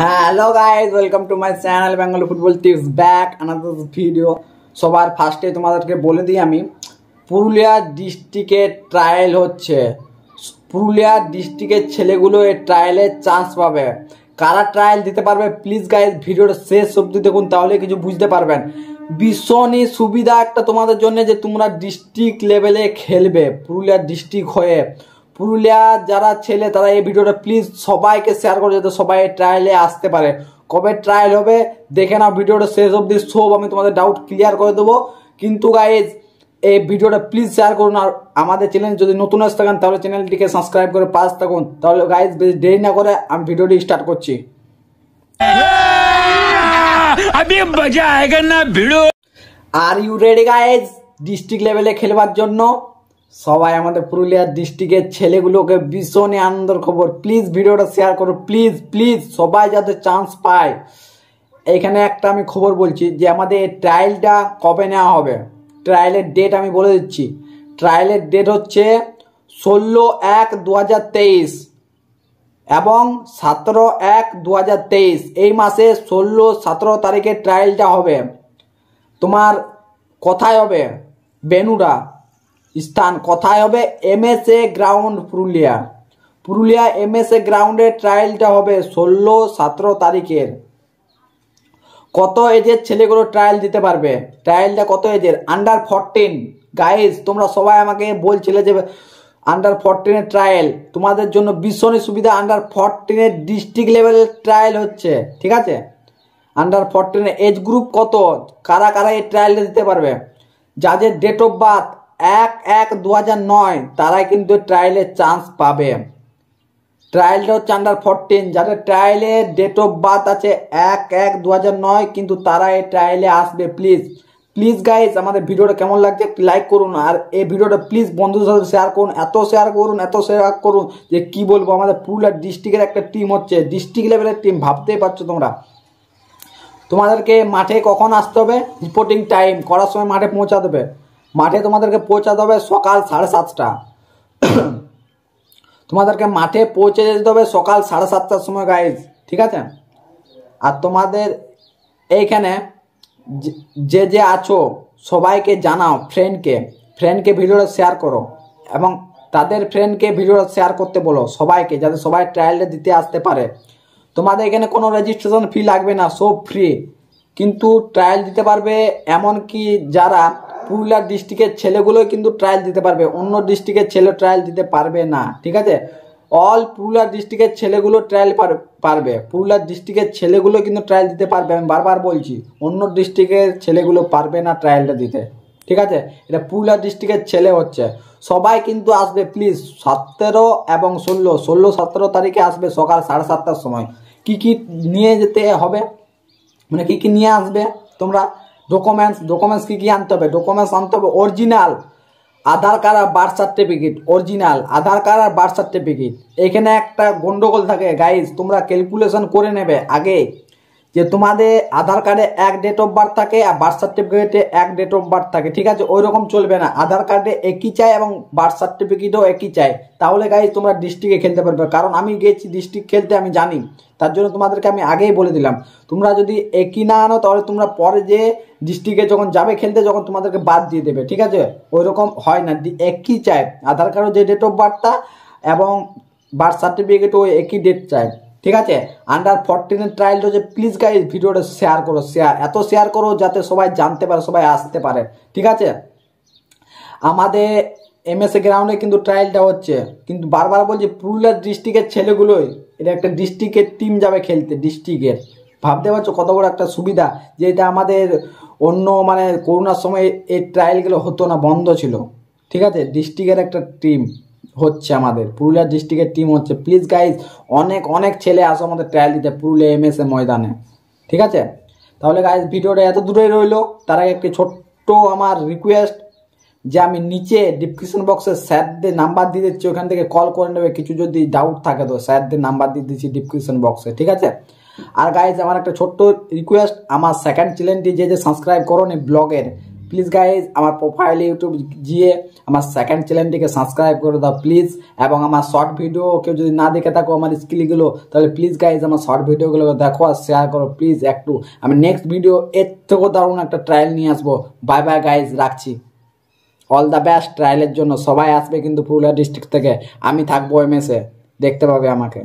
Hello guys, welcome to my channel Bengali football tips back another video. সবার ফার্স্টে তোমাদেরকে বলে দিই, আমি পুরুলিয়া ডিস্ট্রিক্টে ট্রায়াল হচ্ছে। পুরুলিয়া ডিস্ট্রিক্টের ছেলেগুলো এই ট্রায়ালে চান্স পাবে। কারা ট্রায়াল দিতে পারবে প্লিজ গাইস ভিডিওটা শেষ অবধি দেখুন, তাহলে কিছু বুঝতে পারবেন। ভীষণই সুবিধা একটা তোমাদের জন্য যে তোমরা ডিস্ট্রিক্ট লেভেলে খেলবে পুরুলিয়া ডিস্ট্রিক্ট হয়ে। পুরুলিয়া যারা ছেলে তারা এই ভিডিওটা প্লিজ সবাইকে শেয়ার করে যাতে সবাই ট্রায়ালে আসতে পারে। কবে ট্রায়াল হবে দেখে নাও, ভিডিওটা শেষ অবধি সব আমি তোমাদের ডাউট ক্লিয়ার করে দেবো। কিন্তু গাইজ এই ভিডিওটা প্লিজ শেয়ার করুন, আর আমাদের চ্যানেল যদি নতুন আসতে থাকেন তাহলে চ্যানেলটিকে সাবস্ক্রাইব করে পাশ থাকুন। তাহলে গাইজ বেশি দেরি না করে আমি ভিডিওটি স্টার্ট করছি। Are you ready guys district লেভেলে খেলবার জন্য? সবাই আমাদের পুরুলিয়া ডিস্ট্রিক্টের ছেলেগুলোকে ভীষণই আনন্দের খবর, প্লিজ ভিডিওটা শেয়ার করো, প্লিজ প্লিজ সবাই যাতে চান্স পায়। এইখানে একটা আমি খবর বলছি যে আমাদের ট্রায়ালটা কবে নেওয়া হবে। ট্রায়ালের ডেট আমি বলে দিচ্ছি। ট্রায়ালের ডেট হচ্ছে 16/1/2023 এবং 17/1/2023। এই মাসে 16-17 তারিখে ট্রায়ালটা হবে। তোমার কোথায় হবে বেনুরা স্থান কোথায় হবে? MSA ground Purulia. Purulia MSA গ্রাউন্ডে ট্রায়ালটা হবে 16-17 তারিখের। কত এজের ছেলেগুলো ট্রায়াল দিতে পারবে? ট্রায়ালটা কত এজের? Under 14 guys. তোমরা সবাই আমাকে বলছিলে যে আন্ডার 14 ট্রায়াল তোমাদের জন্য ভীষণই সুবিধা। আন্ডার 14 ডিস্ট্রিক্ট লেভেলের ট্রায়াল হচ্ছে, ঠিক আছে? আন্ডার 14 এজ গ্রুপ কত, কারা কারা এই ট্রায়ালটা দিতে পারবে? যাদের ডেট অফ বার্থ 1/1/2009 তারাই কিন্তু ট্রায়ালের চান্স পাবে। ট্রায়ালটা হচ্ছে আন্ডার 14। যাদের ট্রায়ালের ডেট অফ বার্থ আছে 1/1/2009 কিন্তু তারা এই ট্রায়ালে আসবে। প্লিজ প্লিজ গাইজ আমাদের ভিডিওটা কেমন লাগছে একটু লাইক করুন, আর এই ভিডিওটা প্লিজ বন্ধুদের সাথে শেয়ার করুন। এত শেয়ার করুন যে কি বলবো। আমাদের পুরুলিয়া ডিস্ট্রিক্টের একটা টিম হচ্ছে, ডিস্ট্রিক্ট লেভেলের টিম, ভাবতেই পারছো তোমরা। তোমাদেরকে মাঠে কখন আসতে হবে, রিপোর্টিং টাইম করার সময় মাঠে পৌঁছাতে হবে। মাঠে তোমাদেরকে পৌঁছাতে হবে সকাল 7:30টা। তোমাদেরকে মাঠে পৌঁছে যেতে হবে সকাল 7:30টার সময় গাইজ, ঠিক আছে? আর তোমাদের এইখানে যে যে আছো সবাইকে জানাও, ফ্রেন্ডকে ভিডিওটা শেয়ার করো এবং তাদের ফ্রেন্ডকে ভিডিওটা শেয়ার করতে বলো সবাইকে, যাতে সবাই ট্রায়ালটা দিতে আসতে পারে। তোমাদের এখানে কোনো রেজিস্ট্রেশন ফি লাগবে না, সব ফ্রি। কিন্তু ট্রায়াল দিতে পারবে এমনকি যারা পুরুলিয়া ডিস্ট্রিক্টের ছেলেগুলোই কিন্তু ট্রায়াল দিতে পারবে, অন্য ডিস্ট্রিক্টের ছেলে ট্রায়াল দিতে পারবে না, ঠিক আছে? অল পুরুলিয়া ডিস্ট্রিক্টের ছেলেগুলো ট্রায়াল পারবে। পুরুলিয়া ডিস্ট্রিক্টের ছেলেগুলো কিন্তু ট্রায়াল দিতে পারবে। আমি বারবার বলছি অন্য ডিস্ট্রিক্টের ছেলেগুলো পারবে না ট্রায়ালটা দিতে, ঠিক আছে? এটা পুরুলিয়া ডিস্ট্রিক্টের ছেলে হচ্ছে। সবাই কিন্তু আসবে প্লিজ 17 এবং 16-17 তারিখে আসবে সকাল 7:30টার সময়। কি কি নিয়ে যেতে হবে, মানে কি কি নিয়ে আসবে তোমরা? ডকুমেন্টস কি কি আনতে হবে? ডকুমেন্টস আনতে হবে অরিজিনাল আধার কার্ড আর বার্থ সার্টিফিকেট। অরিজিনাল আধার কার্ড আর বার্থ সার্টিফিকেট। এখানে একটা গন্ডগোল থাকে গাইজ, তোমরা ক্যালকুলেশন করে নেবে আগে যে তোমাদের আধার কার্ডে এক ডেট অফ বার্থ থাকে আর বার্থ সার্টিফিকেটে এক ডেট অফ বার্থ থাকে, ঠিক আছে? ওই রকম চলবে না, আধার কার্ডে একই চাই এবং বার্থ সার্টিফিকেটও একই চাই। তাহলে গাইজ তোমরা ডিস্ট্রিক্টে খেলতে পারবে, কারণ আমি গেছি ডিস্ট্রিক্ট খেলতে, আমি জানি। তার জন্য তোমাদেরকে আমি আগেই বলে দিলাম, তোমরা যদি একই না আনো তাহলে তোমরা পরে যে ডিস্ট্রিক্টে যখন যাবে খেলতে যখন তোমাদেরকে বাদ দিয়ে দেবে, ঠিক আছে? ওই রকম হয় না, একই চাই। আধার কার্ডের যে ডেট অফ বার্থটা এবং বার্থ সার্টিফিকেটও একই ডেট চাই, ঠিক আছে? আন্ডার 14 ট্রায়ালটা হচ্ছে। প্লিজ গাইজ ভিডিওটা শেয়ার করো, এত শেয়ার করো যাতে সবাই জানতে পারে, সবাই আসতে পারে, ঠিক আছে? আমাদের MSA গ্রাউন্ডে কিন্তু ট্রায়ালটা হচ্ছে, কিন্তু বারবার বলছি পুরুলিয়া ডিস্ট্রিক্টের ছেলেগুলোই, এটা একটা ডিস্ট্রিক্টের টিম যাবে খেলতে ডিস্ট্রিক্টের। ভাবতে পারছো কত বড় একটা সুবিধা, যে এটা আমাদের অন্য মানে করোনার সময় এই ট্রায়ালগুলো হতো না, বন্ধ ছিল, ঠিক আছে? ডিস্ট্রিক্টের একটা টিম হচ্ছে, আমাদের পুরুলিয়া ডিস্ট্রিক্টের টিম হচ্ছে। প্লিজ গাইজ অনেক অনেক ছেলে আসো আমাদের ট্রায়াল দিতে পুরুলিয়া MSA ময়দানে, ঠিক আছে? তাহলে গাইজ ভিডিওটা এত দূরেই রইলো। তার আগে একটি ছোট্ট আমার রিকোয়েস্ট, যে আমি নিচে ডিসক্রিপশন বক্সে স্যারদের নাম্বার দিয়ে দিচ্ছি, ওখান থেকে কল করে নেবে। কিছু যদি ডাউট থাকে তো স্যারদের নাম্বার দিয়ে দিচ্ছি ডিসক্রিপশন বক্সে, ঠিক আছে? আর গাইজ আমার একটা ছোট্ট রিকোয়েস্ট, আমার সেকেন্ড চ্যানেলটি যে সাবস্ক্রাইব করো নি ব্লগের, প্লিজ গাইজ আমার প্রোফাইল ইউটিউব গিয়ে আমার সেকেন্ড চ্যানেলটিকে সাবস্ক্রাইব করে দাও প্লিজ, এবং আমার শর্ট ভিডিও কেউ যদি না দেখে থাকো আমার স্কিলগুলো, তাহলে প্লিজ গাইজ আমার শর্ট ভিডিওগুলো দেখো আর শেয়ার করো প্লিজ একটু। আমি নেক্সট ভিডিও এর থেকেও দারুণ একটা ট্রায়াল নিয়ে আসবো। বাই বাই গাইজ, রাখছি। অল দ্য বেস্ট ট্রায়ালের জন্য। সবাই আসবে কিন্তু পুরুলিয়া ডিস্ট্রিক্ট থেকে, আমি থাকবো এমএসে, দেখতে পাবে আমাকে।